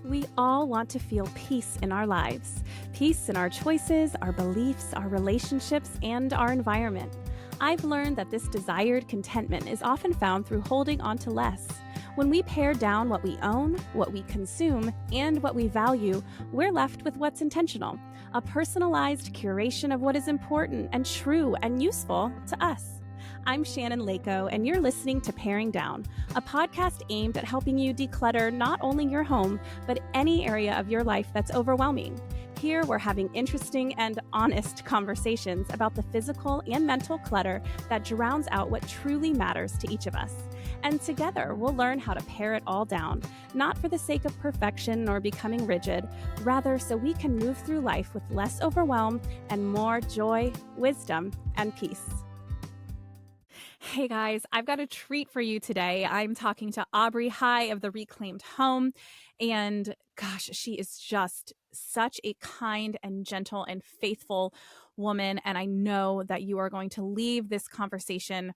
We all want to feel peace in our lives. Peace in our choices, our beliefs, our relationships, and our environment. I've learned that this desired contentment is often found through holding on to less. When we pare down what we own, what we consume, and what we value, we're left with what's intentional, a personalized curation of what is important and true and useful to us. I'm Shannon Leyko, and you're listening to Paring Down, a podcast aimed at helping you declutter not only your home, but any area of your life that's overwhelming. Here, we're having interesting and honest conversations about the physical and mental clutter that drowns out what truly matters to each of us. And together, we'll learn how to pare it all down, not for the sake of perfection or becoming rigid, rather so we can move through life with less overwhelm and more joy, wisdom, and peace. Hey guys, I've got a treat for you today. I'm talking to Aubrey High of the Reclaimed Home, and gosh, she is just such a kind and gentle and faithful woman, and I know that you are going to leave this conversation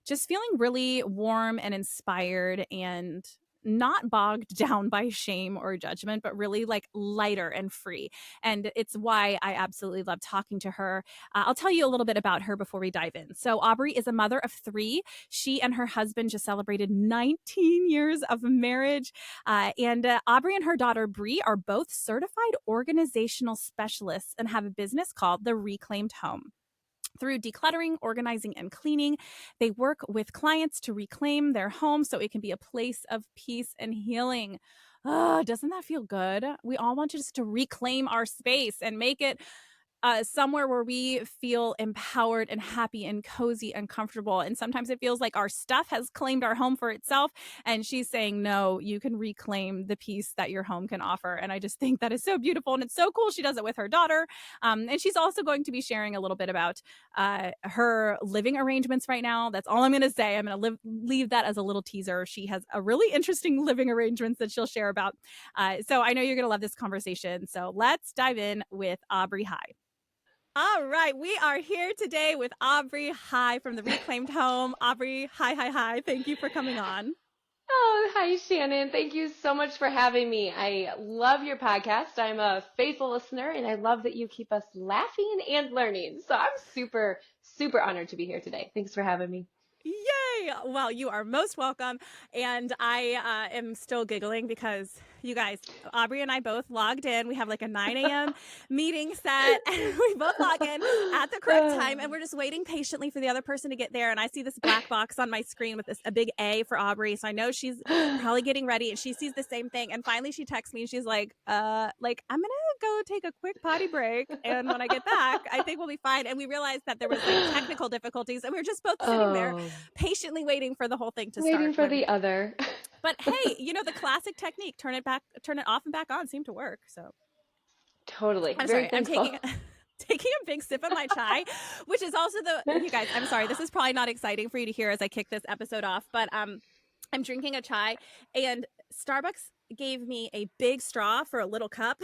just feeling really warm and inspired and not bogged down by shame or judgment, but really like lighter and free. And it's why I absolutely love talking to her. I'll tell you a little bit about her before we dive in. So Aubrey is a mother of 3. She and her husband just celebrated 19 years of marriage. And Aubrey and her daughter Bree are both certified organizational specialists and have a business called the Reclaimed Home. Through decluttering, organizing, and cleaning, they work with clients to reclaim their home so it can be a place of peace and healing. Oh, doesn't that feel good? We all want just to reclaim our space and make it somewhere where we feel empowered and happy and cozy and comfortable. And sometimes it feels like our stuff has claimed our home for itself. And she's saying, no, you can reclaim the peace that your home can offer. And I just think that is so beautiful. And it's so cool. She does it with her daughter. And she's also going to be sharing a little bit about her living arrangements right now. That's all I'm going to say. I'm going to leave that as a little teaser. She has a really interesting living arrangements that she'll share about. So I know you're going to love this conversation. So let's dive in with Aubrey High. All right, we are here today with Aubrey High from the Reclaimed Home. Aubrey, hi. Thank you for coming on. Oh, hi, Shannon. Thank you so much for having me. I love your podcast. I'm a faithful listener, and I love that you keep us laughing and learning. So I'm super, super honored to be here today. Thanks for having me. Yay! Well, you are most welcome. And I am still giggling because you guys, Aubrey and I both logged in. We have like a 9 a.m. meeting set, and we both log in at the correct time. And we're just waiting patiently for the other person to get there. And I see this black box on my screen with a big A for Aubrey. So I know she's probably getting ready, and she sees the same thing. And finally she texts me and she's like, I'm going to go take a quick potty break. And when I get back, I think we'll be fine. And we realized that there was like technical difficulties, and we were just both sitting there patiently waiting for the whole thing to start. Waiting for the other. But hey, the classic technique, turn it off and back on seemed to work. So totally. I'm sorry, I'm taking a big sip of my chai, which is also you guys, I'm sorry, this is probably not exciting for you to hear as I kick this episode off, but I'm drinking a chai, and Starbucks gave me a big straw for a little cup.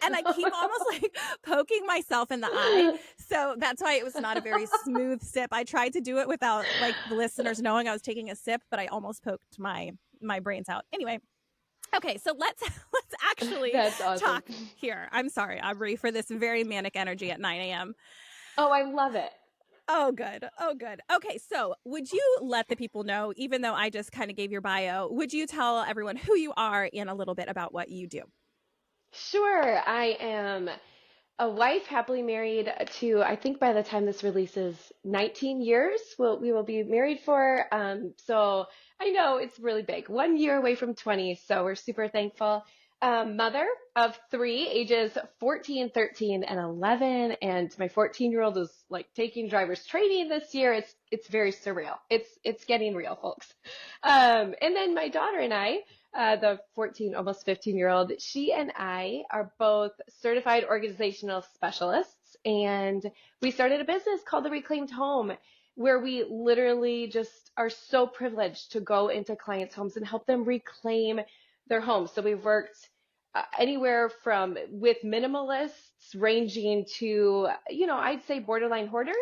And I keep almost like poking myself in the eye. So that's why it was not a very smooth sip. I tried to do it without like the listeners knowing I was taking a sip, but I almost poked my brains out. Anyway. Okay, so let's actually talk here. I'm sorry, Aubrey, for this very manic energy at 9 a.m. Oh, I love it. Oh, good. Okay, so would you let the people know, even though I just kind of gave your bio, would you tell everyone who you are and a little bit about what you do? Sure. I am a wife, happily married to, I think by the time this releases, 19 years. We will be married for. So I know it's really big. 1 year away from 20. So we're super thankful. Mother of 3, ages 14, 13, and 11. And my 14-year-old is like taking driver's training this year. It's very surreal. It's getting real, folks. And then my daughter and I, the 14, almost 15-year-old, she and I are both certified organizational specialists. And we started a business called the Reclaimed Home, where we literally just are so privileged to go into clients' homes and help them reclaim their homes. So we've worked anywhere from with minimalists ranging to, I'd say borderline hoarders,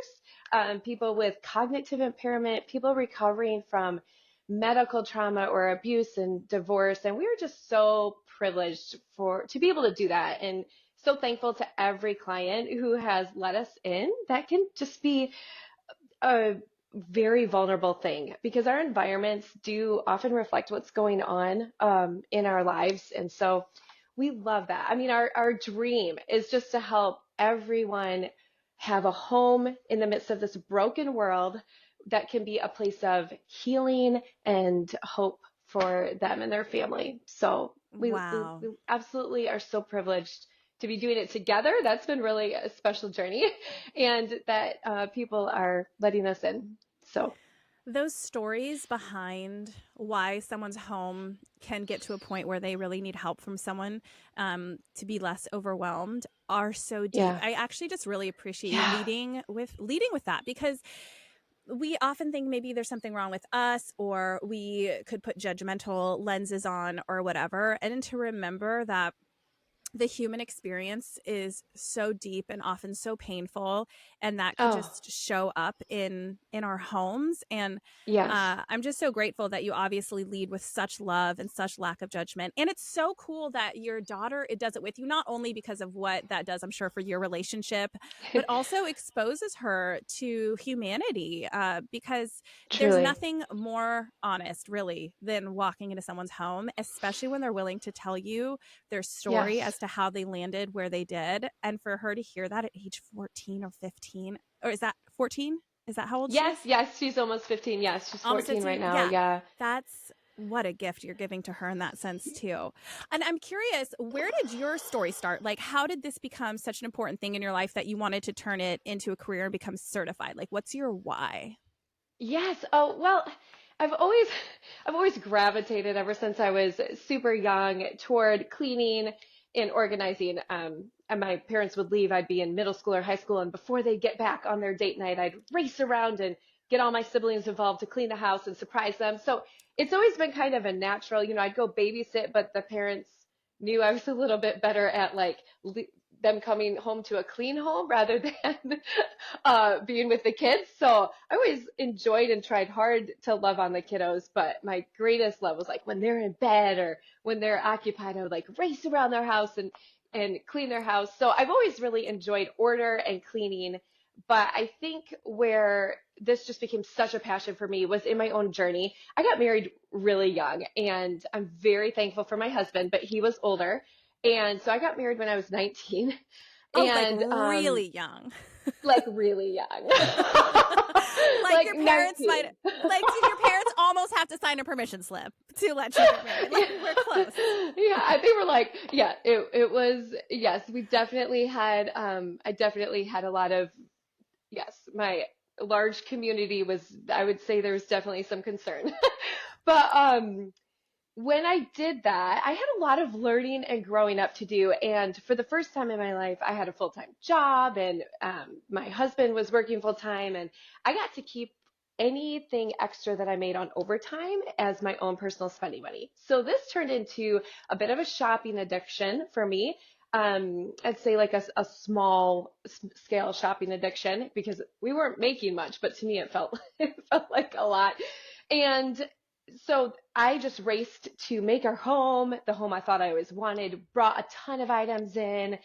people with cognitive impairment, people recovering from medical trauma or abuse and divorce. And we are just so privileged to be able to do that, and so thankful to every client who has let us in. That can just be a very vulnerable thing because our environments do often reflect what's going on in our lives. And so we love that. I mean, our dream is just to help everyone have a home in the midst of this broken world that can be a place of healing and hope for them and their family. So Wow. we absolutely are so privileged to be doing it together. That's been really a special journey, and that people are letting us in. So, Those stories behind why someone's home can get to a point where they really need help from someone to be less overwhelmed are so deep. yeah, I actually just really appreciate you yeah, leading with that, because we often think maybe there's something wrong with us, or we could put judgmental lenses on or whatever. And to remember that the human experience is so deep and often so painful, and that can oh, just show up in our homes. And yes, I'm just so grateful that you obviously lead with such love and such lack of judgment. And it's so cool that your daughter, it does it with you, not only because of what that does, I'm sure, for your relationship, but also exposes her to humanity, because there's truly, nothing more honest, really, than walking into someone's home, especially when they're willing to tell you their story yes, as to how they landed where they did. And for her to hear that at age 14 or 15, or is that 14? Is that how old she yes, is? yes. She's almost 15. Yes, she's Almost 14 15. right now. Yeah. Yeah. That's what a gift you're giving to her in that sense, too. And I'm curious, where did your story start? Like, how did this become such an important thing in your life that you wanted to turn it into a career and become certified? Like, what's your why? Yes. Oh, well, I've always I've always gravitated ever since I was super young toward cleaning and organizing. And my parents would leave, I'd be in middle school or high school, and before they'd get back on their date night, I'd race around and get all my siblings involved to clean the house and surprise them. So it's always been kind of a natural, I'd go babysit, but the parents knew I was a little bit better at like them coming home to a clean home rather than being with the kids. So I always enjoyed and tried hard to love on the kiddos, but my greatest love was like when they're in bed or when they're occupied, I would like race around their house and clean their house. So I've always really enjoyed order and cleaning. But I think where this just became such a passion for me was in my own journey. I got married really young, and I'm very thankful for my husband, but he was older. And so I got married when I was 19, Oh, like and really young. like really young. Like Like your parents might, 19. like, did your parents almost have to sign a permission slip to let you get married? Like, we're close. Yeah, they were like, yeah, it was, yes, we definitely had, I definitely had a lot of, yes, my large community was, I would say there was definitely some concern. But when I did that, I had a lot of learning and growing up to do. And for the first time in my life, I had a full-time job, and my husband was working full-time, and I got to keep anything extra that I made on overtime as my own personal spending money. So this turned into a bit of a shopping addiction for me. I'd say like a small scale shopping addiction because we weren't making much, but to me it felt it felt like a lot. And so I just raced to make our home, the home I thought I always wanted, brought a ton of items in,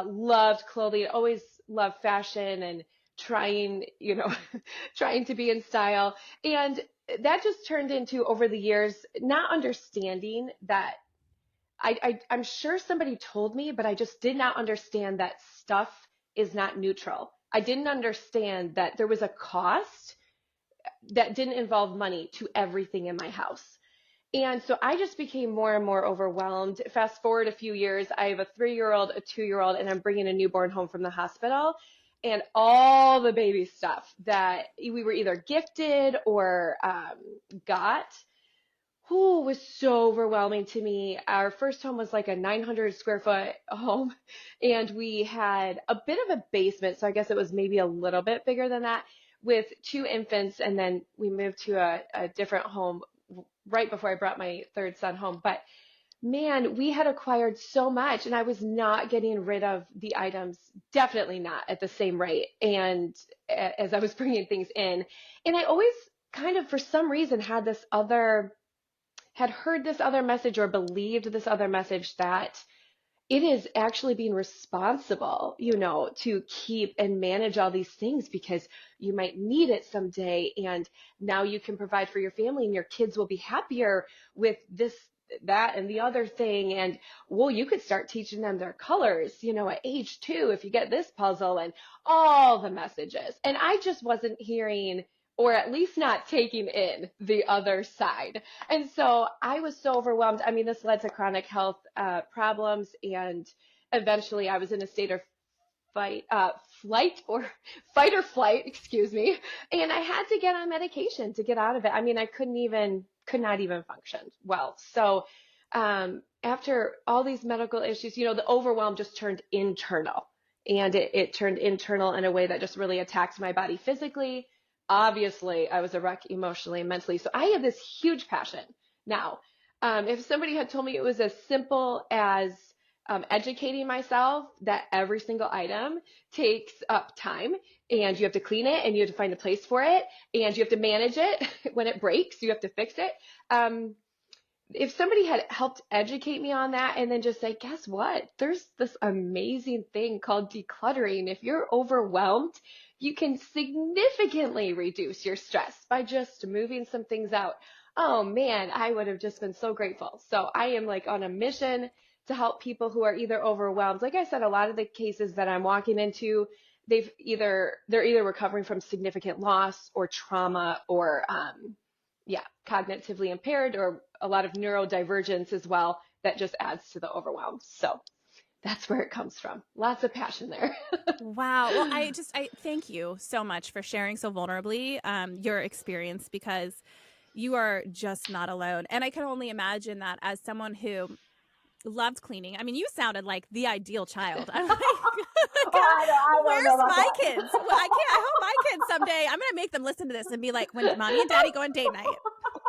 loved clothing, always loved fashion and trying, trying to be in style. And that just turned into over the years, not understanding that I'm sure somebody told me, but I just did not understand that stuff is not neutral. I didn't understand that there was a cost that didn't involve money to everything in my house. And so I just became more and more overwhelmed. Fast forward a few years, I have a 3-year old, a 2-year old, and I'm bringing a newborn home from the hospital. And all the baby stuff that we were either gifted or got, was so overwhelming to me. Our first home was like a 900 square foot home, and we had a bit of a basement. So I guess it was maybe a little bit bigger than that with 2 infants. And then we moved to a different home right before I brought my third son home. But man, we had acquired so much, and I was not getting rid of the items, definitely not at the same rate. And as I was bringing things in, and I always kind of, for some reason, had heard this other message or believed this other message that it is actually being responsible, to keep and manage all these things because you might need it someday. And now you can provide for your family and your kids will be happier with this, that, and the other thing. And well, you could start teaching them their colors, at age 2, if you get this puzzle and all the messages. And I just wasn't hearing, or at least not taking in the other side. And so I was so overwhelmed. I mean, this led to chronic health problems, and eventually I was in a state of fight or flight, excuse me. And I had to get on medication to get out of it. I mean, I could not even function well. So after all these medical issues, the overwhelm just turned internal, and it turned internal in a way that just really attacked my body physically. Obviously, I was a wreck emotionally and mentally. So I have this huge passion now. If somebody had told me it was as simple as educating myself that every single item takes up time, and you have to clean it, and you have to find a place for it, and you have to manage it when it breaks, you have to fix it. If somebody had helped educate me on that and then just say, guess what? There's this amazing thing called decluttering. If you're overwhelmed, you can significantly reduce your stress by just moving some things out. Oh man, I would have just been so grateful. So I am like on a mission to help people who are either overwhelmed. Like I said, a lot of the cases that I'm walking into, they're either recovering from significant loss or trauma or cognitively impaired, or a lot of neurodivergence as well that just adds to the overwhelm. So that's where it comes from. Lots of passion there. Wow. Well, I thank you so much for sharing so vulnerably your experience, because you are just not alone. And I can only imagine that as someone who loved cleaning. I mean, you sounded like the ideal child. I'm like, I where's don't know about my that. kids? Well, I hope my kids someday, I'm going to make them listen to this and be like, when mommy and daddy go on date night,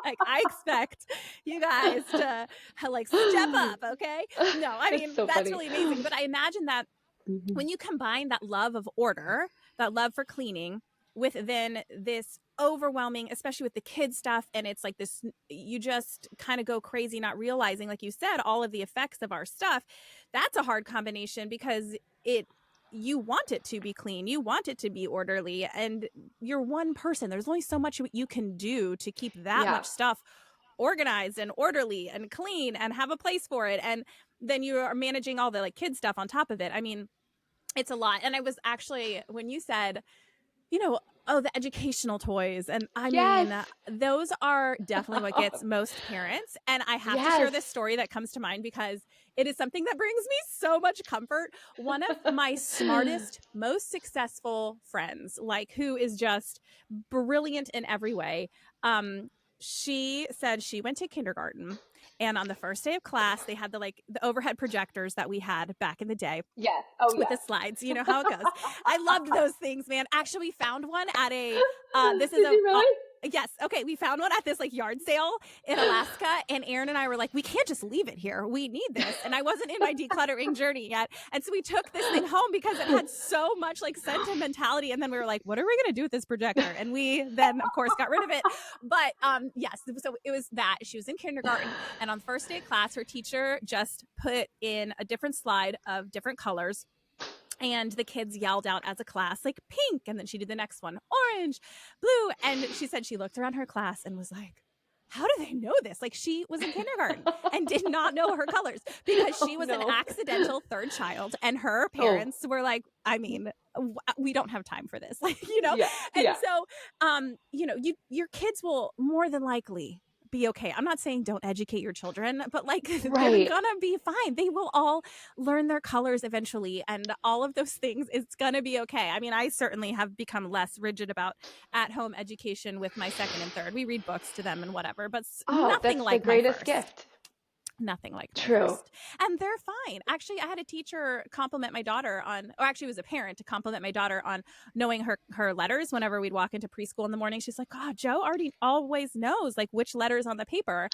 like, I expect you guys to like step up. Okay. No, I mean, So that's funny. really amazing. But I imagine that when you combine that love of order, that love for cleaning, with then this overwhelming, especially with the kids stuff, and it's like this, you just kind of go crazy not realizing, like you said, all of the effects of our stuff. That's a hard combination, because you want it to be clean, you want it to be orderly, and you're one person. There's only so much you can do to keep that much stuff organized and orderly and clean and have a place for it, and then you are managing all the like kid stuff on top of it. I mean, it's a lot. And I was actually, when you said, oh, the educational toys. And I mean, those are definitely what gets most parents. And I have to share this story that comes to mind because it is something that brings me so much comfort. One of my smartest, most successful friends, like who is just brilliant in every way. She said she went to kindergarten, and on the first day of class, they had the overhead projectors that we had back in the day. Yes. Oh, with the slides. You know how it goes. I loved those things, man. Actually, we found one at a, this is Did you really? Yes. Okay. We found one at this like yard sale in Alaska, and Aaron and I were like, we can't just leave it here. We need this. And I wasn't in my decluttering journey yet. And so we took this thing home because it had so much like sentimentality. And then we were like, what are we going to do with this projector? And we then of course got rid of it. But yes, so it was that she was in kindergarten, and on first day of class, her teacher just put in a different slide of different colors. And the kids yelled out as a class, like pink. And then she did the next one, orange, blue. And she said she looked around her class and was like, how do they know this? Like, she was in kindergarten and did not know her colors because she was an accidental third child. And her parents were like, I mean, we don't have time for this, like, so, your kids will more than likely be okay. I'm not saying don't educate your children, but like they're gonna be fine. They will all learn their colors eventually, and all of those things. It's gonna be okay. I mean, I certainly have become less rigid about at-home education with my second and third. We read books to them and whatever, but nothing that's like the greatest my first. gift. Nothing like my True. first. And they're fine. Actually, I had a teacher compliment my daughter on, or actually it was a parent to compliment my daughter on knowing her letters whenever we'd walk into preschool in the morning. She's like, oh, Joe already always knows like which letters on the paper.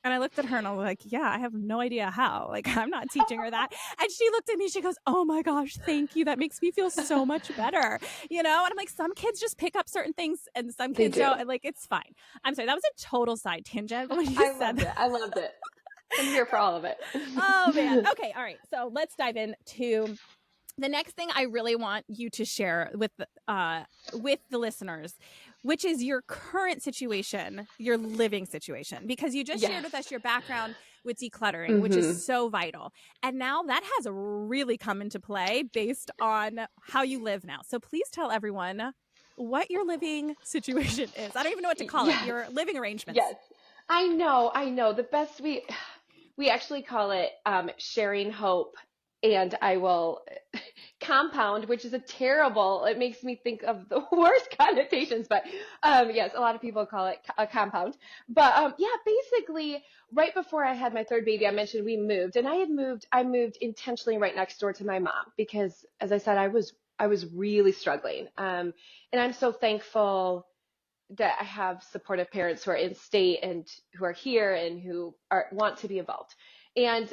And I looked at her and I was like, yeah, I have no idea how. Like, I'm not teaching her that. And she looked at me, she goes, oh my gosh, thank you. That makes me feel so much better. And I'm like, some kids just pick up certain things and some They kids do. don't. And like, it's fine. I'm sorry. That was a total side tangent. But when you I said loved that, it. I loved it. I'm here for all of it. oh man. Okay. All right. So let's dive into the next thing I really want you to share with the listeners, which is your current situation, your living situation, because you just shared Yes. with us your background with decluttering, which is Mm-hmm. so vital. And now that has really come into play based on how you live now. So please tell everyone what your living situation is. I don't even know what to call it. Yes. Your living arrangements. Yes. I know. I know. The best we actually call it sharing hope, and I will compound, which is a terrible. It makes me think of the worst connotations, but yes, a lot of people call it a compound. But yeah, basically, right before I had my third baby, I mentioned we moved, and I moved intentionally right next door to my mom because, as I said, I was really struggling, and I'm so thankful that I have supportive parents who are in state and who are here and who want to be involved. And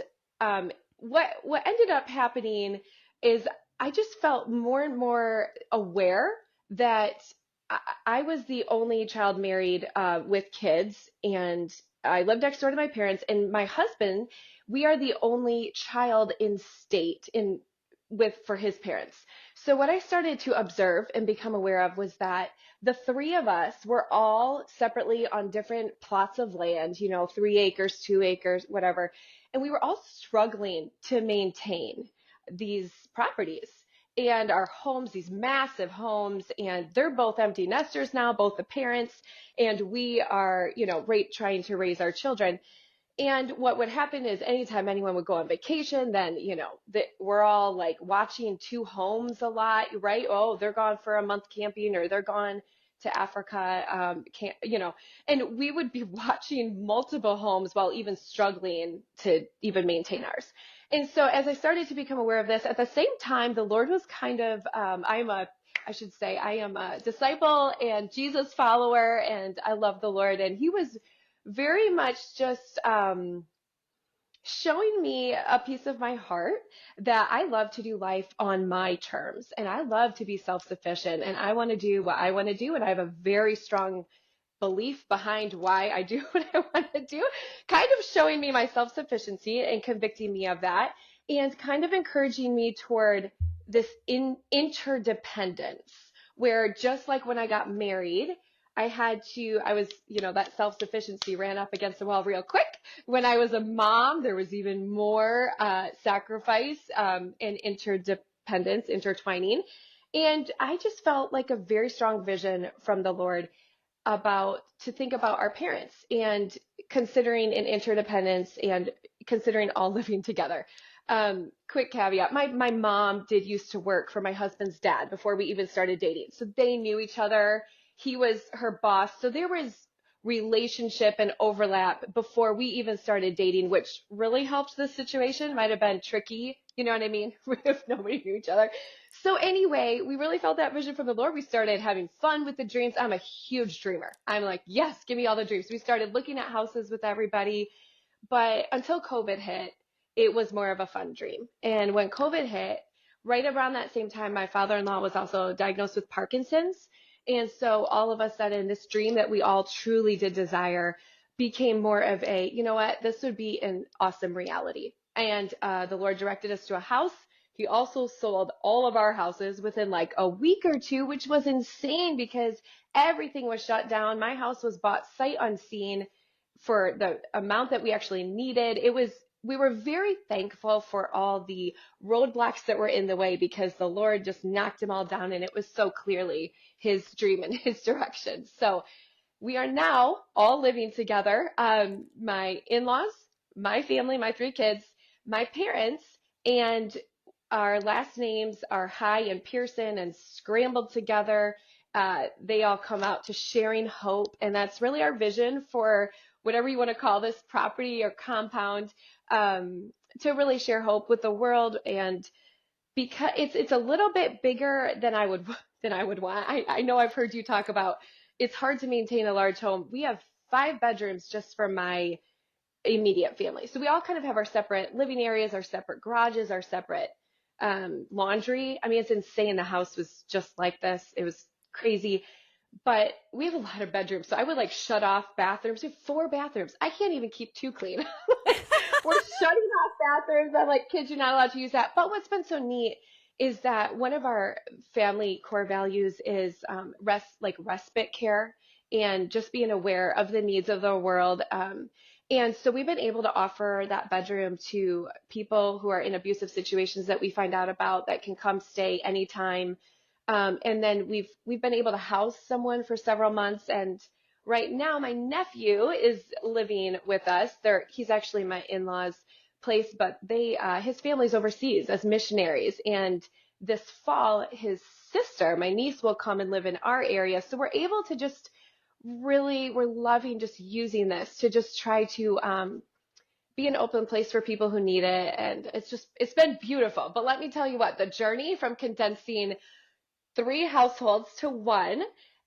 what ended up happening is I just felt more and more aware that I was the only child married with kids, and I lived next door to my parents. And my husband, we are the only child in state in with for his parents. So what I started to observe and become aware of was that the three of us were all separately on different plots of land, 3 acres, 2 acres, whatever. And we were all struggling to maintain these properties and our homes, these massive homes. And they're both empty nesters now, both the parents. And we are, trying to raise our children. And what would happen is anytime anyone would go on vacation, then, we're all like watching two homes a lot, right? Oh, they're gone for a month camping or they're gone to Africa, and we would be watching multiple homes while even struggling to even maintain ours. And so as I started to become aware of this, at the same time, the Lord was kind of, I should say, I am a disciple and Jesus follower, and I love the Lord. And he was very much just showing me a piece of my heart that I love to do life on my terms and I love to be self sufficient and I want to do what I want to do. And I have a very strong belief behind why I do what I want to do, kind of showing me my self sufficiency and convicting me of that, and kind of encouraging me toward this interdependence, where just like when I got married, I was, that self sufficiency ran up against the wall real quick. When I was a mom, there was even more sacrifice and interdependence, intertwining. And I just felt like a very strong vision from the Lord to think about our parents and considering an interdependence and considering all living together. Quick caveat, my mom did used to work for my husband's dad before we even started dating. So they knew each other. He was her boss. So there was relationship and overlap before we even started dating, which really helped the situation. Might have been tricky, you know what I mean? If nobody knew each other. So anyway, we really felt that vision from the Lord. We started having fun with the dreams. I'm a huge dreamer. I'm like, yes, give me all the dreams. We started looking at houses with everybody. But until COVID hit, it was more of a fun dream. And when COVID hit, right around that same time, my father-in-law was also diagnosed with Parkinson's. And so all of a sudden, this dream that we all truly did desire became more of a, you know what, this would be an awesome reality. And the Lord directed us to a house. He also sold all of our houses within like a week or two, which was insane because everything was shut down. My house was bought sight unseen for the amount that we actually needed. We were very thankful for all the roadblocks that were in the way because the Lord just knocked them all down and it was so clearly his dream and his direction. So we are now all living together. My in-laws, my family, my 3 kids, my parents, and our last names are High and Pearson and scrambled together. They all come out to sharing hope. And that's really our vision for whatever you want to call this property or compound, to really share hope with the world. And because it's a little bit bigger than I would want. I know I've heard you talk about it's hard to maintain a large home. We have 5 bedrooms just for my immediate family. So we all kind of have our separate living areas, our separate garages, our separate laundry. I mean, it's insane. The house was just like this. It was crazy. But we have a lot of bedrooms. So I would like shut off bathrooms. We have 4 bathrooms. I can't even keep 2 clean. We're shutting off bathrooms. I'm like, kids, you're not allowed to use that. But what's been so neat is that one of our family core values is respite care and just being aware of the needs of the world. And so we've been able to offer that bedroom to people who are in abusive situations that we find out about that can come stay anytime. And then we've been able to house someone for several months. And right now, my nephew is living with us. He's actually my in-laws' place, but his family's overseas as missionaries. And this fall, his sister, my niece, will come and live in our area. So we're able to just we're loving just using this to just try to be an open place for people who need it. And it's been beautiful. But let me tell you what, the journey from condensing 3 households to one,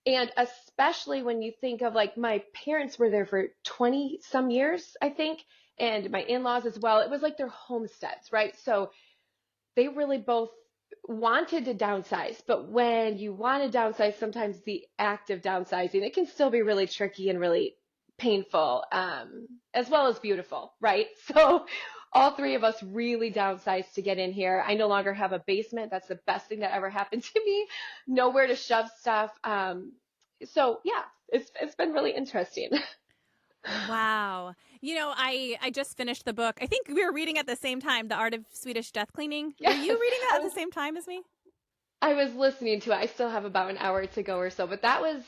and especially when you think of like my parents were there for 20 some years, I think, and my in-laws as well. It was like their homesteads, right? So they really both wanted to downsize, but when you want to downsize, sometimes the act of downsizing, it can still be really tricky and really painful, as well as beautiful, right? So all 3 of us really downsized to get in here. I no longer have a basement. That's the best thing that ever happened to me. Nowhere to shove stuff. So yeah, it's been really interesting. Wow. I just finished the book. I think we were reading at the same time, The Art of Swedish Death Cleaning. Were you reading that at the same time as me? I was listening to it. I still have about an hour to go or so, but that was,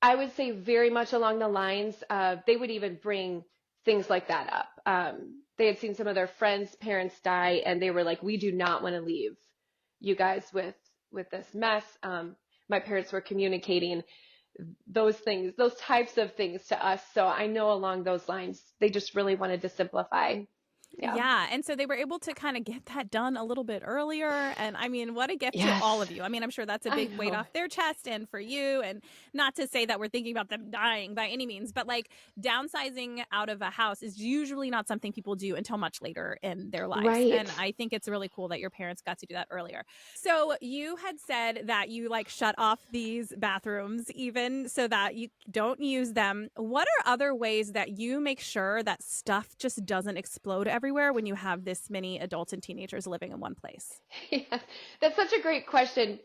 I would say, very much along the lines of they would even bring things like that up. They had seen some of their friends' parents die, and they were like, "We do not want to leave you guys with this mess." My parents were communicating those things, those types of things to us. So I know along those lines, they just really wanted to simplify. Yeah. Yeah. And so they were able to kind of get that done a little bit earlier. And I mean, what a gift to Yes. all of you. I mean, I'm sure that's a big weight off their chest and for you. And not to say that we're thinking about them dying by any means, but like downsizing out of a house is usually not something people do until much later in their lives. Right. And I think it's really cool that your parents got to do that earlier. So you had said that you like shut off these bathrooms even so that you don't use them. What are other ways that you make sure that stuff just doesn't explode everywhere when you have this many adults and teenagers living in one place? Yeah, that's such a great question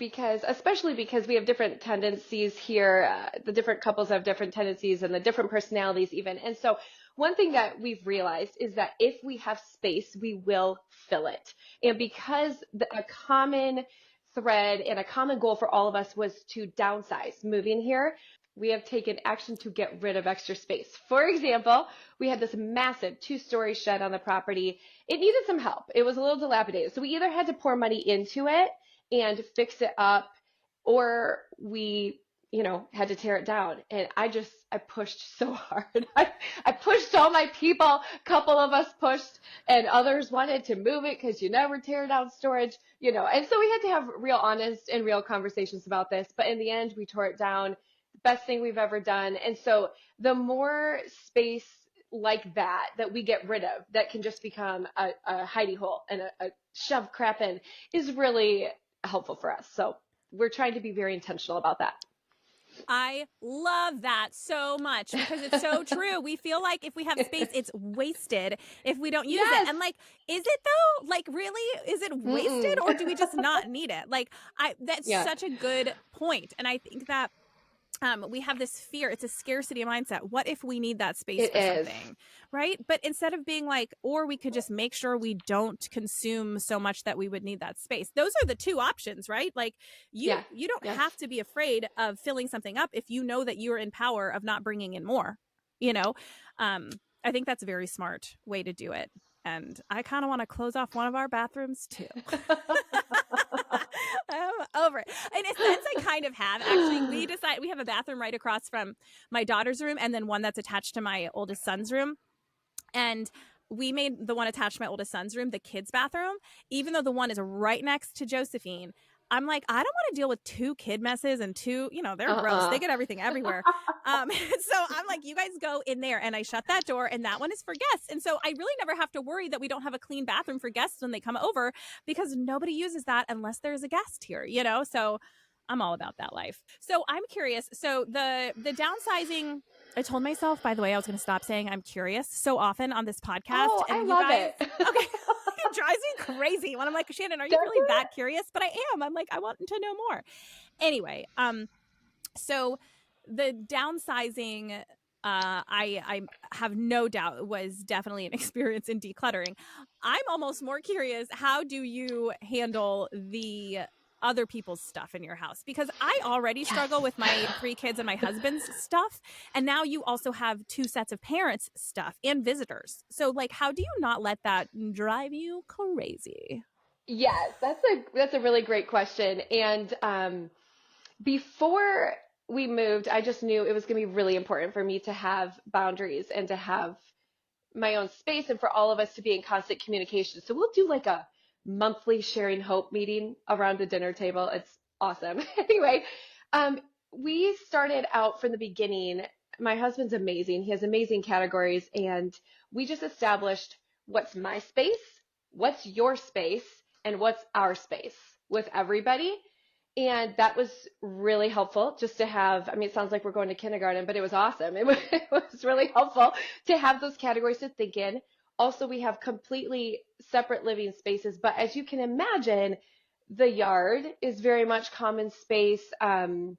especially because we have different tendencies here. The different couples have different tendencies and the different personalities even. And so one thing that we've realized is that if we have space, we will fill it. And because a common thread and a common goal for all of us was to downsize moving here, we have taken action to get rid of extra space. For example, we had this massive 2-story shed on the property. It needed some help. It was a little dilapidated. So we either had to pour money into it and fix it up, or we, had to tear it down. And I pushed so hard. I pushed all my people. A couple of us pushed and others wanted to move it because you never tear down storage, and so we had to have real honest and real conversations about this. But in the end, we tore it down. Best thing we've ever done. And so the more space like that we get rid of, that can just become a hidey hole and a shove crap in, is really helpful for us. So we're trying to be very intentional about that. I love that so much because it's so true. We feel like if we have space, it's wasted if we don't use it. And like, is it though? Like, really? Is it wasted or do we just not need it? Like, that's such a good point. And I think that we have this fear. It's a scarcity mindset. What if we need that space for something, right? But instead of being like, or we could just make sure we don't consume so much that we would need that space. Those are the 2 options, right? Like you don't have to be afraid of filling something up if you know that you're in power of not bringing in more, I think that's a very smart way to do it. And I kind of want to close off one of our bathrooms too. I'm over it. In a sense, I kind of have. Actually, we have a bathroom right across from my daughter's room and then one that's attached to my oldest son's room. And we made the one attached to my oldest son's room the kids' bathroom, even though the one is right next to Josephine. I'm like, I don't want to deal with two kid messes and two, they're gross. They Uh-uh. get everything everywhere. So I'm like, you guys go in there, and I shut that door, and that one is for guests. And so I really never have to worry that we don't have a clean bathroom for guests when they come over, because nobody uses that unless there's a guest here. So I'm all about that life. So I'm curious. So the downsizing, I told myself, by the way, I was going to stop saying I'm curious so often on this podcast. Oh, I And you love guys, it. okay, it drives me crazy when I'm like, Shannon, are you Does really it? that curious? But I am. I'm like, I want to know more. Anyway, so the downsizing, I have no doubt was definitely an experience in decluttering. I'm almost more curious, how do you handle the other people's stuff in your house? Because I already struggle with my 3 kids and my husband's stuff, and now you also have 2 sets of parents' stuff and visitors. So like, how do you not let that drive you crazy? Yes, that's a really great question. And before we moved, I just knew it was going to be really important for me to have boundaries and to have my own space and for all of us to be in constant communication. So we'll do like a monthly sharing hope meeting around a dinner table. It's awesome. Anyway, um, we started out from the beginning. My husband's amazing. He has amazing categories, and we just established what's my space, what's your space, and what's our space with everybody. And that was really helpful just to have. I mean, it sounds like we're going to kindergarten, but it was awesome. It was really helpful to have those categories to think in. Also, we have completely separate living spaces, but as you can imagine, the yard is very much common space. And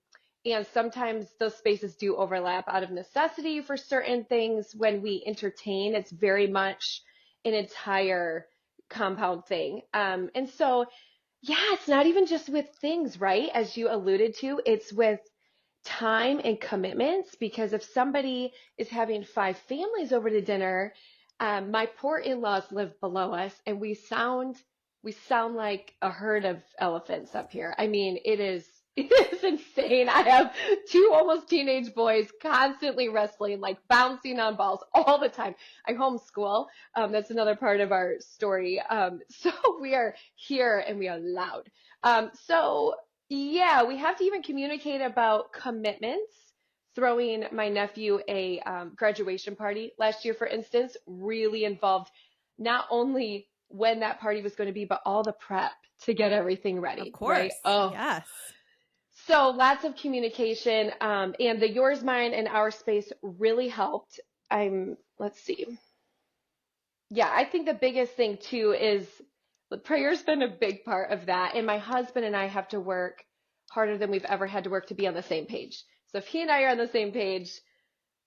sometimes those spaces do overlap out of necessity for certain things. When we entertain, it's very much an entire compound thing. And so, yeah, it's not even just with things, right? As you alluded to, it's with time and commitments, because if somebody is having 5 families over to dinner, my poor in-laws live below us, and we sound like a herd of elephants up here. I mean, it is insane. I have 2 almost teenage boys constantly wrestling, like bouncing on balls all the time. I homeschool. That's another part of our story. So we are here and we are loud. So yeah, we have to even communicate about commitments. Throwing my nephew a graduation party last year, for instance, really involved not only when that party was going to be, but all the prep to get everything Of ready, right? course. Oh, Yes. so lots of communication, and the yours, mine, and our space really helped. Let's see. Yeah, I think the biggest thing too is the prayer's been a big part of that. And my husband and I have to work harder than we've ever had to work to be on the same page. So if he and I are on the same page,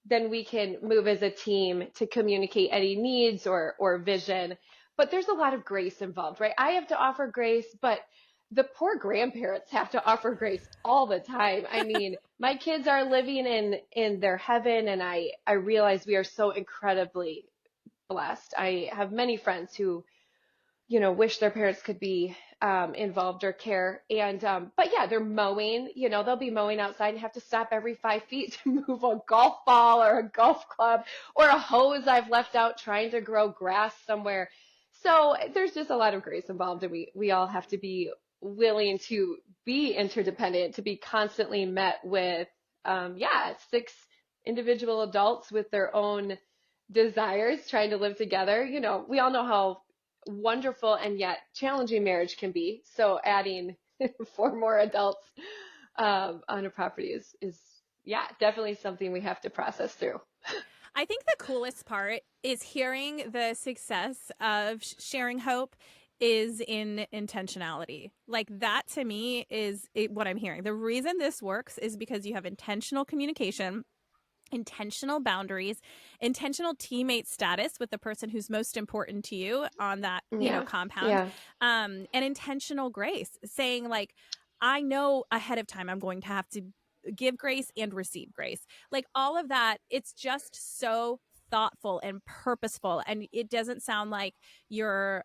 then we can move as a team to communicate any needs or vision. But there's a lot of grace involved, right? I have to offer grace, but the poor grandparents have to offer grace all the time. I mean, my kids are living in their heaven, and I realize we are so incredibly blessed. I have many friends who, wish their parents could be involved or care. And but yeah, they're mowing. They'll be mowing outside and have to stop every 5 feet to move a golf ball or a golf club or a hose I've left out trying to grow grass somewhere. So there's just a lot of grace involved, and we all have to be willing to be interdependent, to be constantly met with yeah, 6 individual adults with their own desires trying to live together. We all know how wonderful and yet challenging marriage can be. So adding 4 more adults on a property is yeah, definitely something we have to process through. I think the coolest part is hearing the success of sharing hope is in intentionality. Like that to me is what I'm hearing. The reason this works is because you have intentional communication, intentional boundaries, intentional teammate status with the person who's most important to you on that, Yeah, compound, yeah, and intentional grace, saying like, I know ahead of time I'm going to have to give grace and receive grace. Like all of that, it's just so thoughtful and purposeful. And it doesn't sound like you're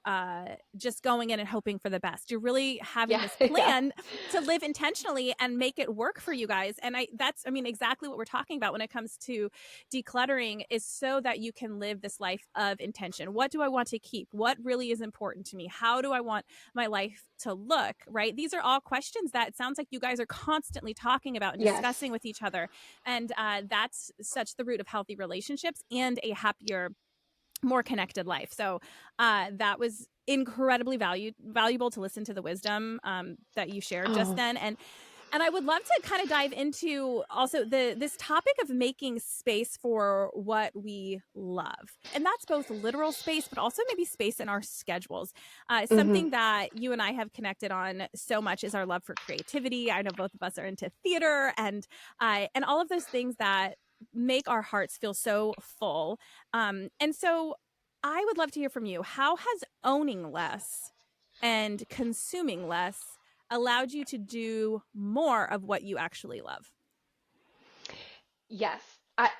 just going in and hoping for the best. You're really having Yeah, this yeah. plan to live intentionally and make it work for you guys. And I mean, exactly what we're talking about when it comes to decluttering is so that you can live this life of intention. What do I want to keep? What really is important to me? How do I want my life to look, right? These are all questions that it sounds like you guys are constantly talking about and Yes. discussing with each other. And that's such the root of healthy relationships and a happier, more connected life. So that was incredibly valuable to listen to the wisdom that you shared just Oh, then. And I would love to kind of dive into also this topic of making space for what we love. And that's both literal space, but also maybe space in our schedules. hmm Something that you and I have connected on so much is our love for creativity. I know both of us are into theater and all of those things that make our hearts feel so full. And so I would love to hear from you. How has owning less and consuming less allowed you to do more of what you actually love? Yes,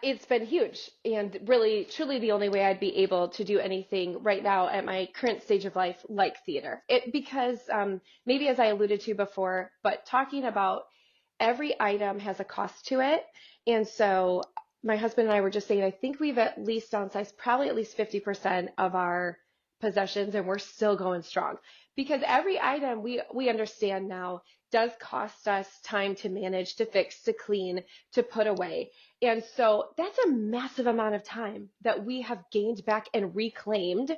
it's been huge and really, truly the only way I'd be able to do anything right now at my current stage of life like theater. It because maybe as I alluded to before, but talking about every item has a cost to it, and so my husband and I were just saying I think we've at least downsized probably at least 50% of our possessions, and we're still going strong because every item we understand now does cost us time to manage, to fix, to clean, to put away. And so that's a massive amount of time that we have gained back and reclaimed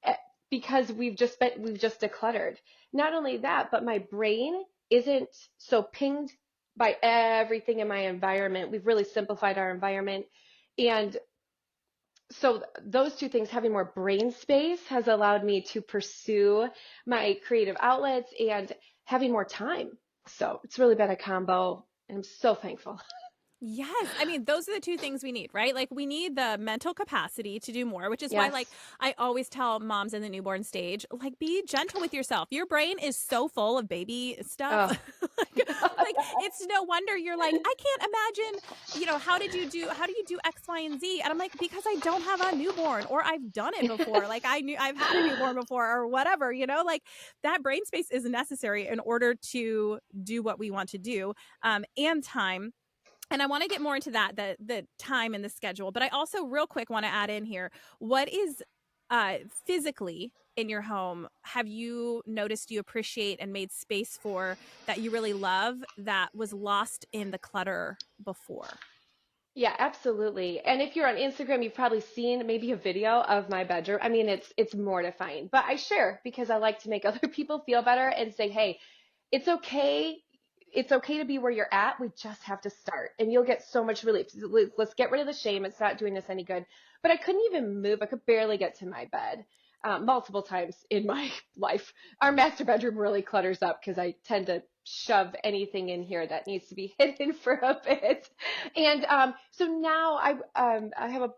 eh, because we've just decluttered. Not only that, but my brain isn't so pinged by everything in my environment. We've really simplified our environment. And so those two things, having more brain space has allowed me to pursue my creative outlets and having more time. So it's really been a combo, and I'm so thankful. Yes. I mean, those are the two things we need, right? Like, we need the mental capacity to do more, which is why, like, Yes. I always tell moms in the newborn stage, like, be gentle with yourself. Your brain is so full of baby stuff. Oh. like, it's no wonder you're like, I can't imagine, how do you do X, Y, and Z? And I'm like, because I don't have a newborn or I've done it before. Like, I've had a newborn before or whatever, like that brain space is necessary in order to do what we want to do, and time. And I want to get more into that, the time and the schedule. But I also real quick want to add in here, what is physically in your home have you noticed you appreciate and made space for that you really love that was lost in the clutter before? Yeah, absolutely. And if you're on Instagram, you've probably seen maybe a video of my bedroom. I mean, it's mortifying, but I share because I like to make other people feel better and say, "Hey, it's okay. It's okay to be where you're at. We just have to start." And you'll get so much relief. Let's get rid of the shame. It's not doing us any good. But I couldn't even move. I could barely get to my bed. Multiple times in my life. Our master bedroom really clutters up because I tend to shove anything in here that needs to be hidden for a bit. And so now I have a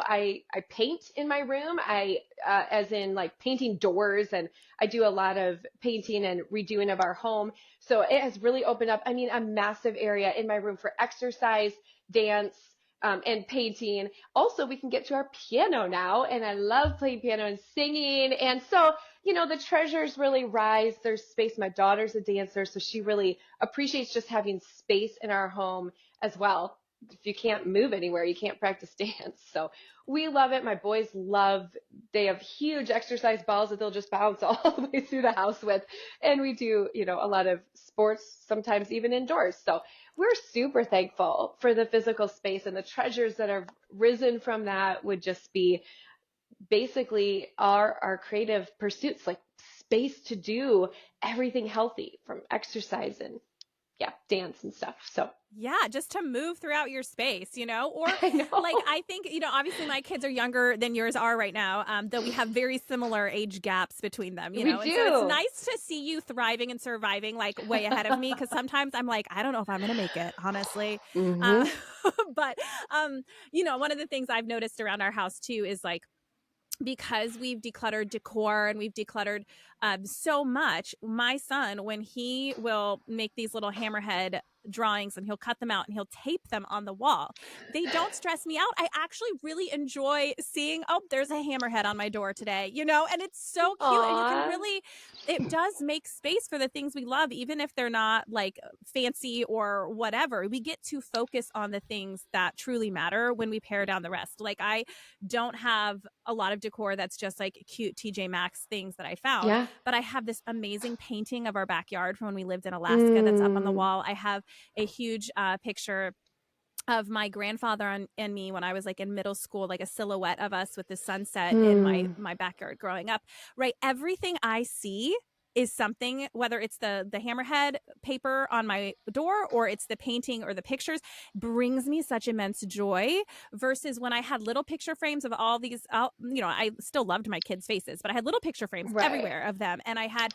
I paint in my room. As in like painting doors, and I do a lot of painting and redoing of our home. So it has really opened up, I mean, a massive area in my room for exercise, dance, and painting. Also, we can get to our piano now, and I love playing piano and singing. And so, the treasures really rise. There's space. My daughter's a dancer, so she really appreciates just having space in our home as well. If you can't move anywhere, you can't practice dance. So we love it. My boys love, they have huge exercise balls that they'll just bounce all the way through the house with. And we do, a lot of sports, sometimes even indoors. So we're super thankful for the physical space, and the treasures that have risen from that would just be basically our creative pursuits, like space to do everything healthy from exercise and yeah, dance and stuff. So Yeah, just to move throughout your space, or I like, know I think, obviously my kids are younger than yours are right now, though we have very similar age gaps between them, we and so it's do. nice to see you thriving and surviving like way ahead of me. Cause sometimes I'm like, I don't know if I'm going to make it, honestly. Uh, hmm but, one of the things I've noticed around our house too is like, because we've decluttered decor and we've decluttered so much, my son, when he will make these little hammerhead drawings and he'll cut them out and he'll tape them on the wall, they don't stress me out. I actually really enjoy seeing, oh, there's a hammerhead on my door today, and it's so cute. And you can Aw. really, it does make space for the things we love, even if they're not like fancy or whatever. We get to focus on the things that truly matter when we pare down the rest. Like, I don't have a lot of decor that's just like cute TJ Maxx things that I found, Yeah. but I have this amazing painting of our backyard from when we lived in Alaska that's up on the Mm, wall. I have a huge picture of my grandfather and me when I was like in middle school, like a silhouette of us with the sunset in hmm. my backyard growing up. Right, everything I see is something, whether it's the hammerhead paper on my door or it's the painting or the pictures, brings me such immense joy. Versus when I had little picture frames of all these, I still loved my kids' faces, but I had little picture frames Right. everywhere of them, and I had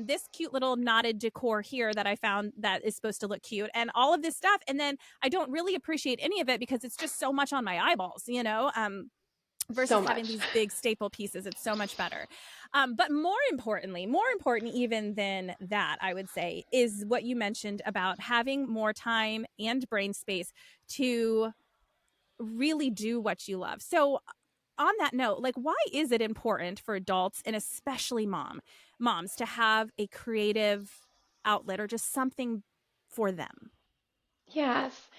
this cute little knotted decor here that I found that is supposed to look cute, and all of this stuff, and then I don't really appreciate any of it because it's just so much on my eyeballs, So versus having much. these big staple pieces. It's so much better. But more importantly, more important even than that, I would say, is what you mentioned about having more time and brain space to really do what you love. So, on that note, like, why is it important for adults and especially moms to have a creative outlet or just something for them? Yes.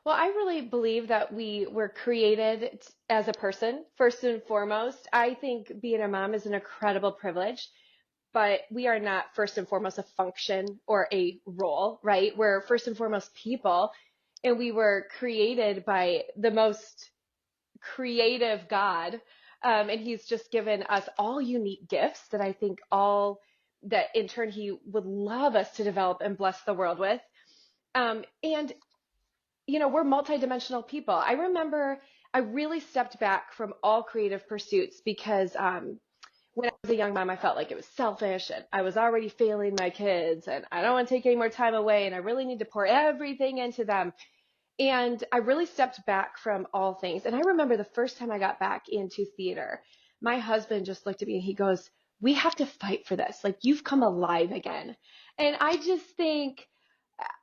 Well, I really believe that we were created as a person, first and foremost. I think being a mom is an incredible privilege, but we are not first and foremost a function or a role, right? We're first and foremost people, and we were created by the most creative God. And He's just given us all unique gifts that I think all that in turn He would love us to develop and bless the world with. And we're multidimensional people. I remember I really stepped back from all creative pursuits because when I was a young mom, I felt like it was selfish and I was already failing my kids and I don't want to take any more time away and I really need to pour everything into them. And I really stepped back from all things. And I remember the first time I got back into theater, my husband just looked at me and he goes, "We have to fight for this. Like, you've come alive again." And I just think,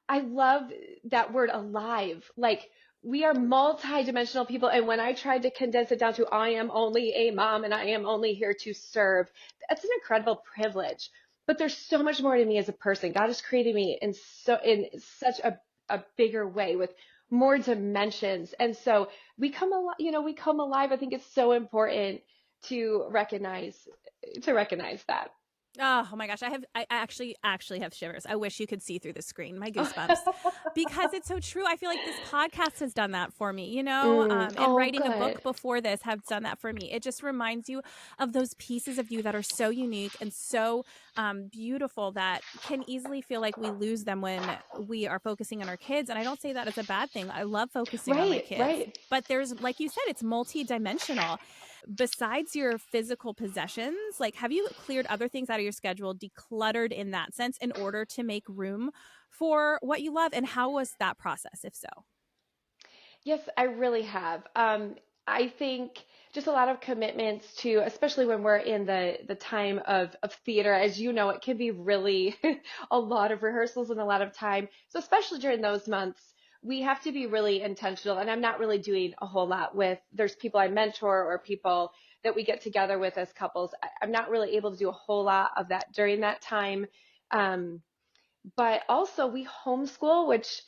I love that word alive. Like, we are multi-dimensional people. And when I tried to condense it down to I am only a mom and I am only here to serve, that's an incredible privilege. But there's so much more to me as a person. God has created me in such a bigger way with more dimensions. And so we come alive. I think it's so important to recognize that. Oh my gosh, I actually have shivers. I wish you could see through the screen. My goosebumps. Because it's so true. I feel like this podcast has done that for me, and Oh, writing a good. book before this have done that for me. It just reminds you of those pieces of you that are so unique and so beautiful that can easily feel like we lose them when we are focusing on our kids. And I don't say that as a bad thing. I love focusing on my Right, kids. right. But there's, like you said, it's multi-dimensional. Besides your physical possessions, like, have you cleared other things out of your schedule, decluttered in that sense, in order to make room for what you love? And how was that process, if so? Yes, I really have. I think just a lot of commitments to, especially when we're in the time of theater, as you know, it can be really a lot of rehearsals and a lot of time. So especially during those months, we have to be really intentional. And I'm not really doing a whole lot with, there's people I mentor or people that we get together with as couples. I'm not really able to do a whole lot of that during that time. Um, but also we homeschool, which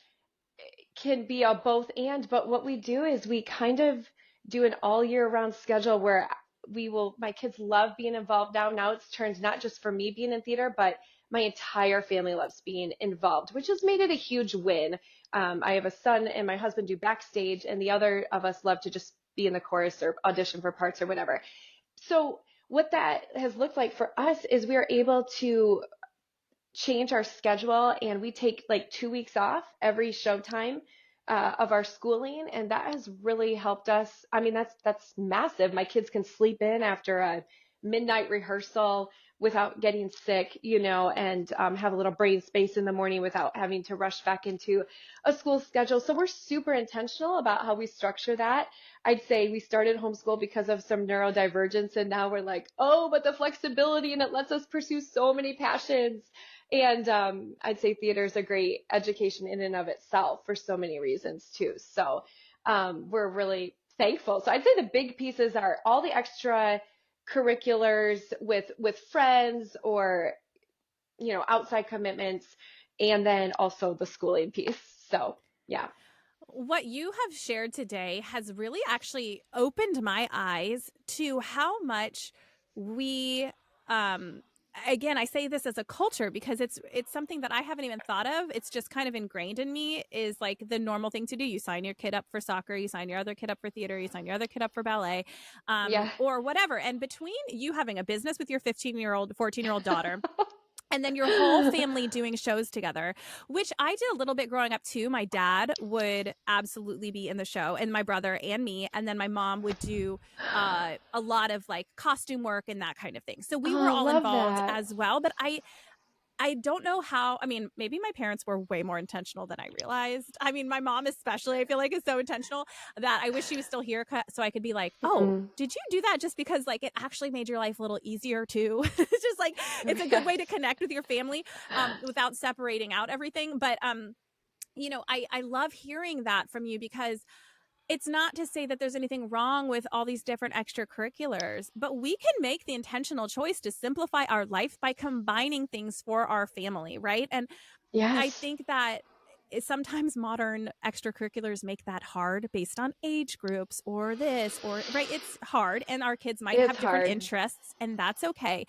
can be a both and, but what we do is we kind of do an all year round schedule where my kids love being involved now. Now it's turned not just for me being in theater, but my entire family loves being involved, which has made it a huge win. I have a son and my husband do backstage, and the other of us love to just be in the chorus or audition for parts or whatever. So, what that has looked like for us is we are able to change our schedule and we take like 2 weeks off every showtime of our schooling, and that has really helped us. I mean, that's massive. My kids can sleep in after a midnight rehearsal without getting sick, and have a little brain space in the morning without having to rush back into a school schedule. So we're super intentional about how we structure that. I'd say we started homeschool because of some neurodivergence, and now we're like, oh, but the flexibility, and it lets us pursue so many passions. And I'd say theater is a great education in and of itself for so many reasons too. So we're really thankful. So I'd say the big pieces are all the extra curriculars with friends or outside commitments, and then also the schooling piece. So yeah. What you have shared today has really actually opened my eyes to how much we again, I say this as a culture because it's something that I haven't even thought of. It's just kind of ingrained in me, is like the normal thing to do. You sign your kid up for soccer, you sign your other kid up for theater, you sign your other kid up for ballet, Yeah. or whatever. And between you having a business with your 15-year-old, 14-year-old daughter, and then your whole family doing shows together, which I did a little bit growing up too. My dad would absolutely be in the show, and my brother and me. And then my mom would do a lot of like costume work and that kind of thing. So we were Oh, all love involved that. as well. But I don't know how. I mean, maybe my parents were way more intentional than I realized. I mean, my mom especially, I feel like, is so intentional that I wish she was still here so I could be like, oh, Mm. did you do that just because like it actually made your life a little easier too? It's just like it's a good way to Yes. connect with your family without separating out everything. But I love hearing that from you, because it's not to say that there's anything wrong with all these different extracurriculars, but we can make the intentional choice to simplify our life by combining things for our family, right? And I Yes. think that sometimes modern extracurriculars make that hard based on age groups or this or right. It's hard, and our kids might It's have different hard. interests, and that's okay.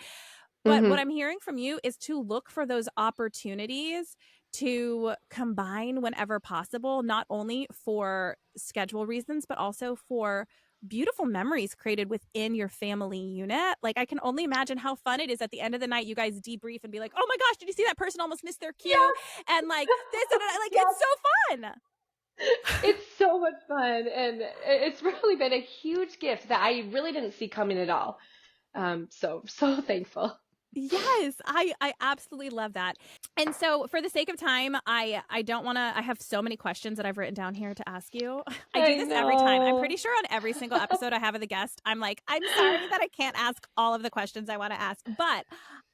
But what Hmm. I'm hearing from you is to look for those opportunities to combine whenever possible, not only for schedule reasons, but also for beautiful memories created within your family unit. Like, I can only imagine how fun it is at the end of the night. You guys debrief and be like, oh my gosh, did you see that person almost missed their cue? Yes. And like this, and like, it's Yes. so fun. It's so much fun, and it's really been a huge gift that I really didn't see coming at all. So thankful. Yes, I absolutely love that. And so for the sake of time, I don't want to I have so many questions that I've written down here to ask you. I do I this every time. I'm know. pretty sure on every single episode I have with a guest, I'm like, I'm sorry that I can't ask all of the questions I want to ask, but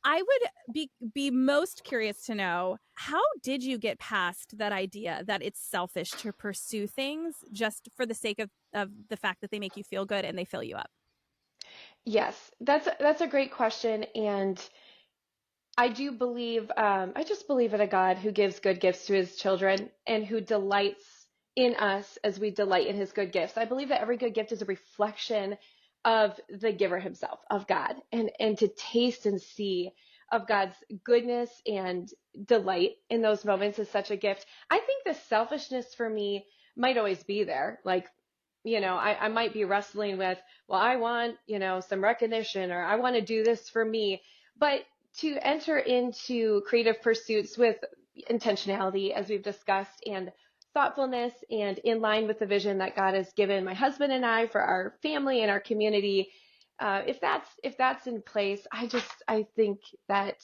I would be most curious to know, how did you get past that idea that it's selfish to pursue things just for the sake of the fact that they make you feel good and they fill you up? Yes, that's a great question, and I do believe, I just believe in a God who gives good gifts to his children and who delights in us as we delight in his good gifts. I believe that every good gift is a reflection of the giver himself, of God, and to taste and see of God's goodness and delight in those moments is such a gift. I think the selfishness for me might always be there. Like, I might be wrestling with, well, I want, some recognition, or I want to do this for me. But to enter into creative pursuits with intentionality, as we've discussed, and thoughtfulness, and in line with the vision that God has given my husband and I for our family and our community, if that's in place, I think that,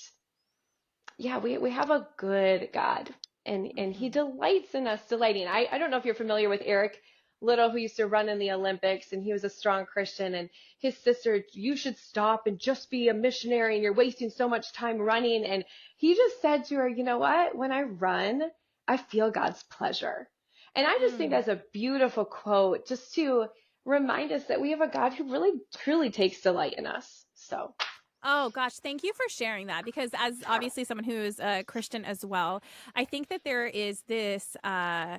yeah, we have a good God, and he Mhm. delights in us delighting. I don't know if you're familiar with Eric Little, who used to run in the Olympics, and he was a strong Christian, and his sister, you should stop and just be a missionary, and you're wasting so much time running. And he just said to her, you know what? When I run, I feel God's pleasure. And I just think Mm. that's a beautiful quote, just to remind us that we have a God who really truly takes delight in us. So Oh gosh, thank you for sharing that, because as obviously someone who is a Christian as well, I think that there is this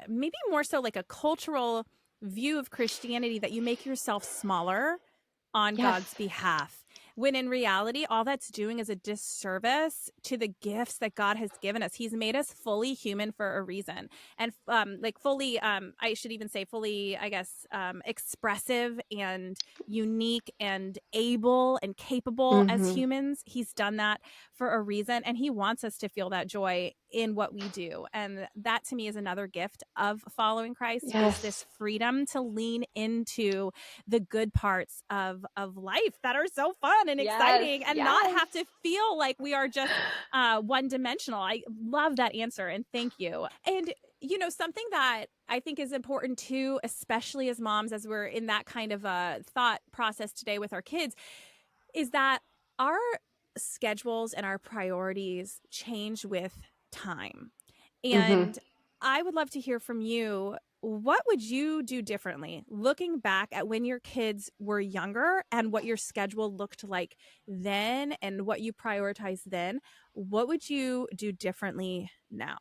maybe more so like a cultural view of Christianity that you make yourself smaller on yes. God's behalf. When in reality, all that's doing is a disservice to the gifts that God has given us. He's made us fully human for a reason, and like fully, I should even say fully, I guess, expressive and unique and able and capable as Hmm. humans. He's done that for a reason, and he wants us to feel that joy in what we do. And that to me is another gift of following Christ, is this Yes. freedom to lean into the good parts of life that are so fun and Yes. exciting, and not Yes. have to feel like we are just one dimensional. I love that answer, and thank you. And something that I think is important too, especially as moms, as we're in that kind of a thought process today with our kids, is that our schedules and our priorities change with time. Hmm. And I would love to hear from you. What would you do differently looking back at when your kids were younger and what your schedule looked like then and what you prioritized then? What would you do differently now?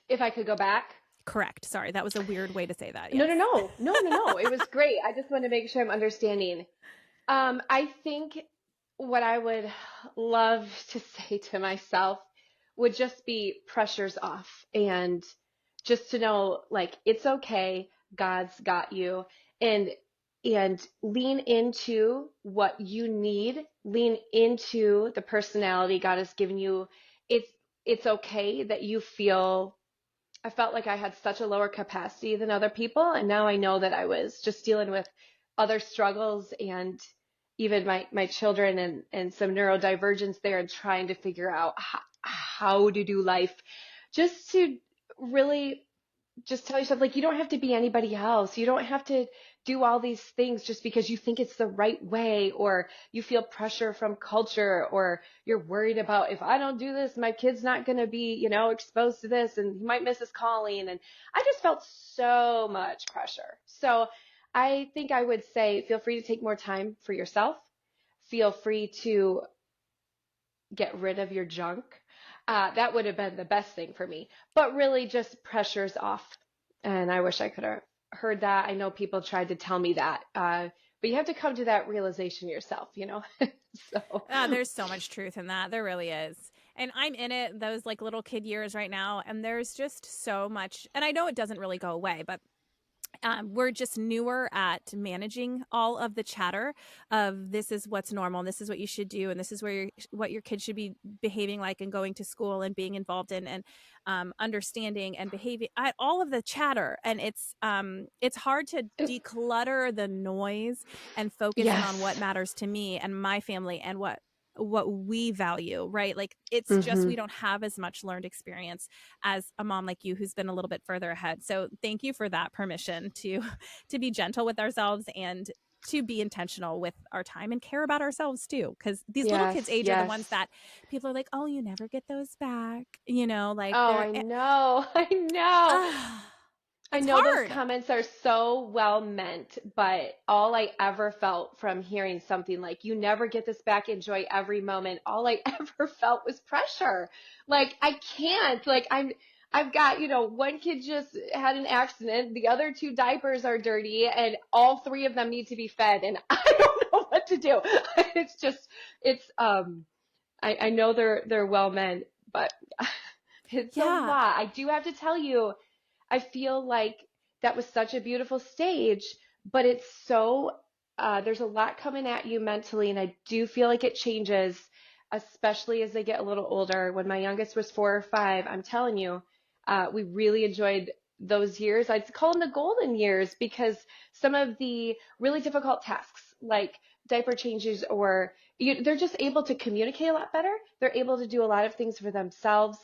If I could go back. Correct. Sorry, that was a weird way to say that. No, no, Yes. no, no, no, no. It was great. I just want to make sure I'm understanding. I think what I would love to say to myself would just be pressures off, and just to know like it's okay, God's got you, and lean into what you need, lean into the personality God has given you. It's it's okay that you feel I felt like I had such a lower capacity than other people. And now I know that I was just dealing with other struggles, and even my children, and some neurodivergence there, and trying to figure out how to do life, just to really just tell yourself like you don't have to be anybody else. You don't have to do all these things just because you think it's the right way, or you feel pressure from culture, or you're worried about, if I don't do this, my kid's not going to be, exposed to this and he might miss his calling. And I just felt so much pressure. So I think I would say feel free to take more time for yourself. Feel free to get rid of your junk. That would have been the best thing for me. But really, just pressures off. And I wish I could have heard that. I know people tried to tell me that. But you have to come to that realization yourself, So, There's so much truth in that. There really is. And I'm in it, those like little kid years right now. And there's just so much. And I know it doesn't really go away, but we're just newer at managing all of the chatter of this is what's normal, and this is what you should do, and this is what your kids should be behaving like, and going to school and being involved in, and understanding and behaving, all of the chatter. And it's hard to declutter the noise and focus in on what yes. matters to me and my family and what we value, right? Like it's just Hmm. we don't have as much learned experience as a mom like you who's been a little bit further ahead. So thank you for that permission to be gentle with ourselves and to be intentional with our time and care about ourselves too, because these little kids Yes. age are the ones Yes. that people are like, oh, you never get those back, like Oh, they're I know. I know. I it's know those hard. comments are so well meant, but all I ever felt from hearing something like, you never get this back, enjoy every moment, all I ever felt was pressure. Like, I can't. Like, I've got, one kid just had an accident, the other two diapers are dirty, and all three of them need to be fed, and I don't know what to do. It's just, I know they're well meant, but it's a Yeah. lot. I do have to tell you, I feel like that was such a beautiful stage, but it's so, there's a lot coming at you mentally, and I do feel like it changes, especially as they get a little older. When my youngest was 4 or 5, I'm telling you, we really enjoyed those years. I'd call them the golden years, because some of the really difficult tasks, like diaper changes, or they're just able to communicate a lot better. They're able to do a lot of things for themselves.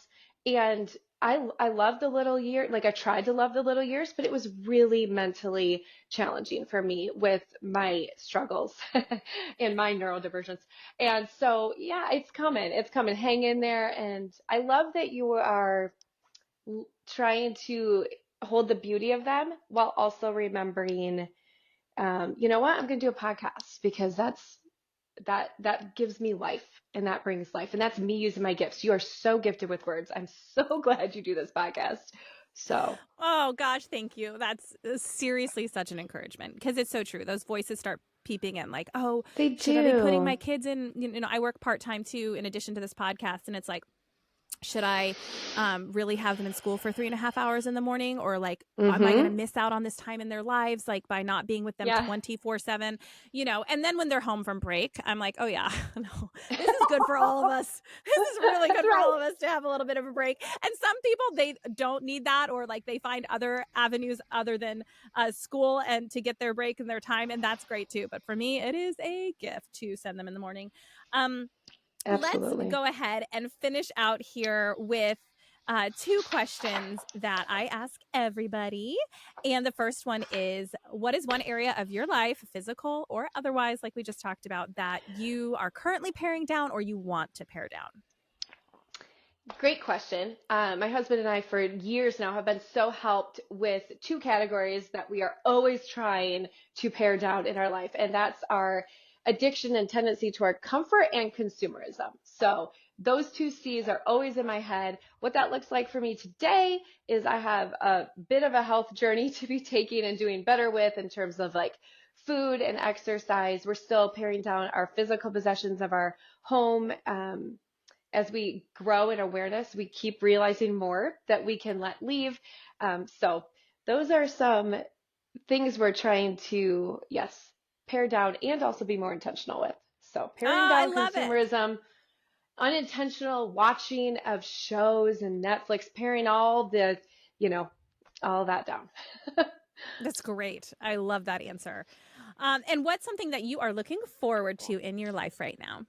And I love the little year, like I tried to love the little years, but it was really mentally challenging for me with my struggles and my neurodivergence. And so, yeah, it's coming. It's coming. Hang in there. And I love that you are trying to hold the beauty of them while also remembering, you know what, I'm going to do a podcast, because that gives me life, and that brings life, and that's me using my gifts. You are so gifted with words. I'm so glad you do this podcast. So Oh gosh, thank you. That's seriously such an encouragement, because it's so true. Those voices start peeping in like, oh, they should I be putting do. my kids in? I work part-time too in addition to this podcast, and it's like, Should I really have them in school for 3.5 hours in the morning? Or like, am I going to Mm-hmm. miss out on this time in their lives, like by not being with them Yeah. 24/7, And then when they're home from break, I'm like, oh yeah, no, this is good for all of us. This is really good That's for right. all of us to have a little bit of a break. And some people, they don't need that, or like they find other avenues other than school and to get their break and their time. And that's great too. But for me, it is a gift to send them in the morning. Let's Absolutely. go ahead and finish out here with 2 questions that I ask everybody. And the first one is, what is one area of your life, physical or otherwise, like we just talked about, that you are currently paring down or you want to pare down? Great question. My husband and I, for years now, have been so helped with 2 categories that we are always trying to pare down in our life, and that's our addiction and tendency toward comfort and consumerism. So those 2 C's are always in my head. What that looks like for me today is I have a bit of a health journey to be taking and doing better with in terms of like food and exercise. We're still paring down our physical possessions of our home. As we grow in awareness, we keep realizing more that we can let leave. So those are some things we're trying to, yes, pare down and also be more intentional with. So Oh, paring I down love it. consumerism, unintentional watching of shows and Netflix, paring all the, all that down. That's great. I love that answer. And what's something that you are looking forward to in your life right now?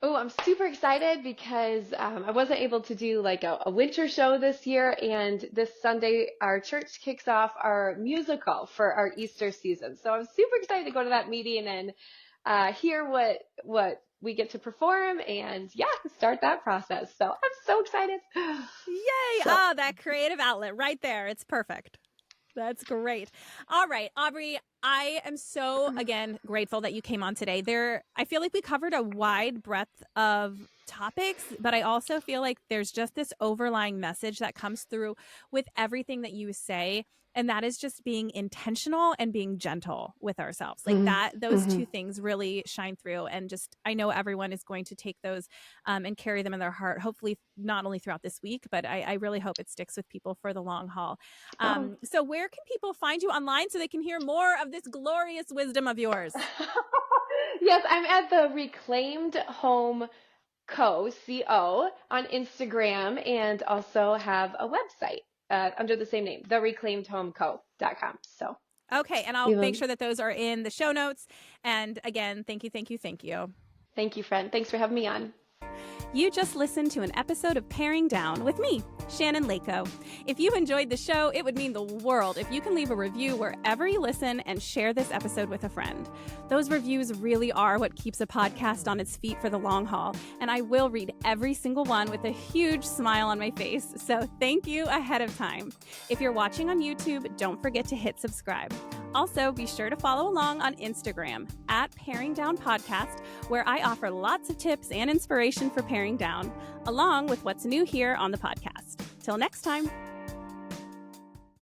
Oh, I'm super excited because I wasn't able to do like a winter show this year. And this Sunday, our church kicks off our musical for our Easter season. So I'm super excited to go to that meeting and hear what we get to perform and yeah, start that process. So I'm so excited. Yay! So, Ah, that creative outlet right there. It's perfect. That's great. All right, Aubrey, I am so, again, grateful that you came on today. I feel like we covered a wide breadth of topics, but I also feel like there's just this overlying message that comes through with everything that you say. And that is just being intentional and being gentle with ourselves. Like those 2 things really shine through. And just, I know everyone is going to take those and carry them in their heart, hopefully not only throughout this week, but I really hope it sticks with people for the long haul. oh. So where can people find you online so they can hear more of this glorious wisdom of yours? Yes, I'm at the Reclaimed Home Co on Instagram and also have a website under the same name, thereclaimedhomeco.com. So Okay, and I'll we make will. sure that those are in the show notes. And again, thank you, thank you, thank you. Thank you, friend. Thanks for having me on. You just listened to an episode of Paring Down with me, Shannon Leyko. If you enjoyed the show, it would mean the world if you can leave a review wherever you listen and share this episode with a friend. Those reviews really are what keeps a podcast on its feet for the long haul, and I will read every single one with a huge smile on my face, so thank you ahead of time. If you're watching on YouTube, don't forget to hit subscribe. Also, be sure to follow along on Instagram at Paring Down Podcast, where I offer lots of tips and inspiration for paring down, along with what's new here on the podcast. Till next time.